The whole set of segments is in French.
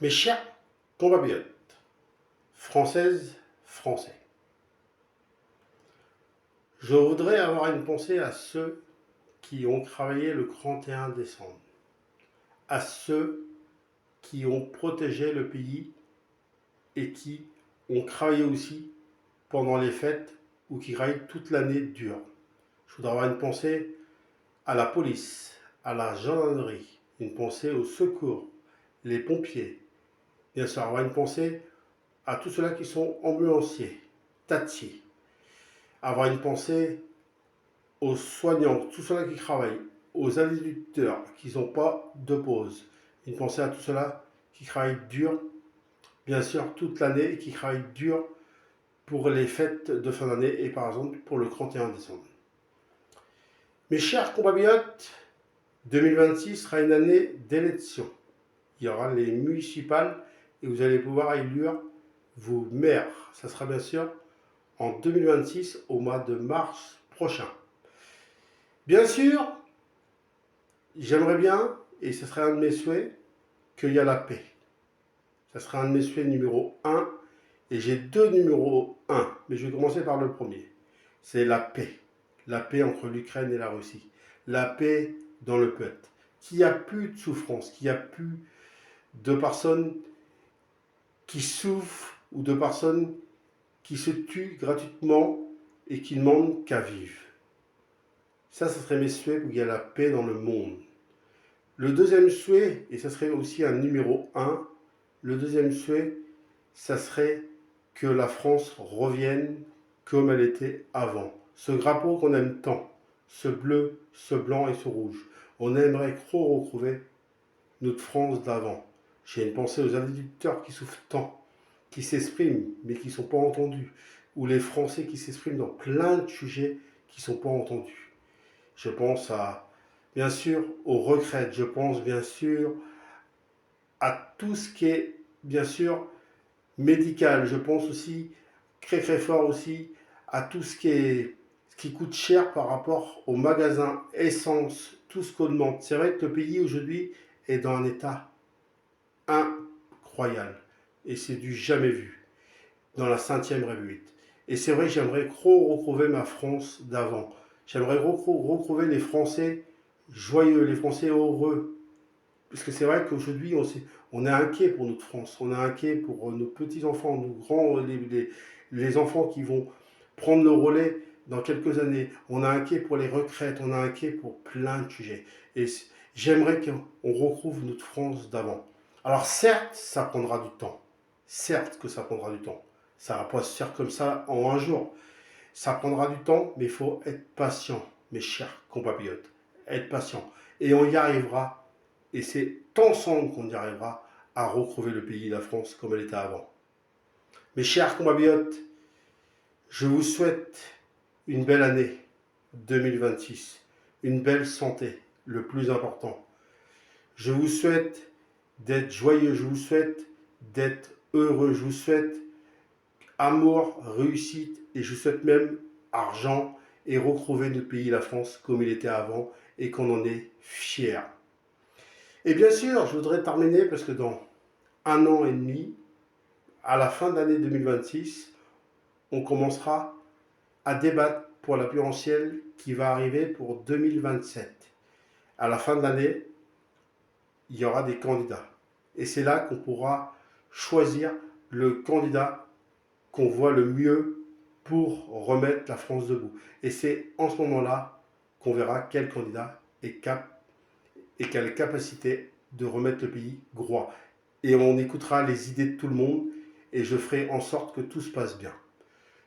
Mes chers compatriotes, françaises, français, je voudrais avoir une pensée à ceux qui ont travaillé le 31 décembre, à ceux qui ont protégé le pays et qui ont travaillé aussi pendant les fêtes ou qui travaillent toute l'année dure. Je voudrais avoir une pensée à la police, à la gendarmerie, une pensée au secours, les pompiers, bien sûr avoir une pensée à tous ceux-là qui sont ambulanciers, tatiers, avoir une pensée aux soignants, tous ceux-là qui travaillent, aux agriculteurs qui n'ont pas de pause, une pensée à tous ceux-là qui travaillent dur, bien sûr, toute l'année et qui travaillent dur pour les fêtes de fin d'année et par exemple pour le 31 décembre. Mes chers compatriotes, 2026 sera une année d'élection. Il y aura les municipales et vous allez pouvoir élire vos maires. Ça sera bien sûr en 2026 au mois de mars prochain. Bien sûr, j'aimerais bien, et ce serait un de mes souhaits, qu'il y ait la paix. Ça serait un de mes souhaits numéro 1, et j'ai deux numéros 1, mais je vais commencer par le premier. C'est la paix. La paix entre l'Ukraine et la Russie. La paix dans le peuple. Qu'il n'y a plus de souffrance, qu'il n'y a plus de personnes qui souffrent ou de personnes qui se tuent gratuitement et qui ne demandent qu'à vivre. Ça serait mes souhaits pour qu'il y ait la paix dans le monde. Le deuxième souhait, et ça serait aussi un numéro 1, le deuxième souhait, ça serait que la France revienne comme elle était avant. Ce drapeau qu'on aime tant, ce bleu, ce blanc et ce rouge, on aimerait trop retrouver notre France d'avant. J'ai une pensée aux agriculteurs qui souffrent tant, qui s'expriment mais qui ne sont pas entendus, ou les Français qui s'expriment dans plein de sujets qui ne sont pas entendus. Je pense à, bien sûr, aux retraites, je pense bien sûr à tout ce qui est, bien sûr, médical. Je pense aussi, très très fort aussi, à tout ce qui coûte cher par rapport aux magasins, essence, tout ce qu'on demande. C'est vrai que le pays aujourd'hui est dans un état incroyable. Et c'est du jamais vu dans la 5e République. Et c'est vrai que j'aimerais trop retrouver ma France d'avant. J'aimerais retrouver les Français joyeux, les Français heureux. Parce que c'est vrai qu'aujourd'hui, on est inquiet pour notre France. On est inquiet pour nos petits-enfants, nos grands, les enfants qui vont prendre le relais dans quelques années. On est inquiet pour les retraites. On est inquiet pour plein de sujets. Et j'aimerais qu'on retrouve notre France d'avant. Alors certes, ça prendra du temps. Certes que ça prendra du temps. Ça ne va pas se faire comme ça en un jour. Ça prendra du temps, mais il faut être patient, mes chers compatriotes. Être patient. Et on y arrivera. Et c'est ensemble qu'on y arrivera à retrouver le pays, la France, comme elle était avant. Mes chers compatriotes, je vous souhaite une belle année 2026. Une belle santé, le plus important. Je vous souhaite d'être joyeux, je vous souhaite d'être heureux, je vous souhaite amour, réussite et je souhaite même argent et retrouver notre pays, la France, comme il était avant et qu'on en est fiers. Et bien sûr, je voudrais terminer parce que dans un an et demi, à la fin de l'année 2026, on commencera à débattre pour la présidentielle qui va arriver pour 2027. À la fin de l'année, il y aura des candidats. Et c'est là qu'on pourra choisir le candidat qu'on voit le mieux pour remettre la France debout. Et c'est en ce moment-là qu'on verra quel candidat est et quelle capacité de remettre le pays droit. Et on écoutera les idées de tout le monde et je ferai en sorte que tout se passe bien.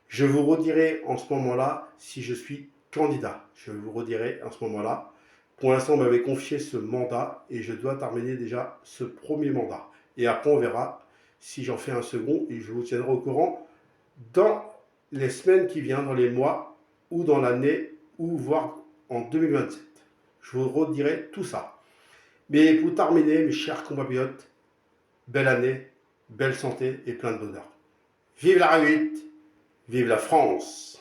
Je vous redirai en ce moment-là si je suis candidat. Je vous redirai en ce moment-là. Pour l'instant, on m'avait confié ce mandat et je dois terminer déjà ce premier mandat. Et après, on verra si j'en fais un second et je vous tiendrai au courant dans les semaines qui viennent, dans les mois ou dans l'année ou voire en 2027. Je vous redirai tout ça. Mais pour terminer, mes chers compatriotes, belle année, belle santé et plein de bonheur. Vive la République, vive la France!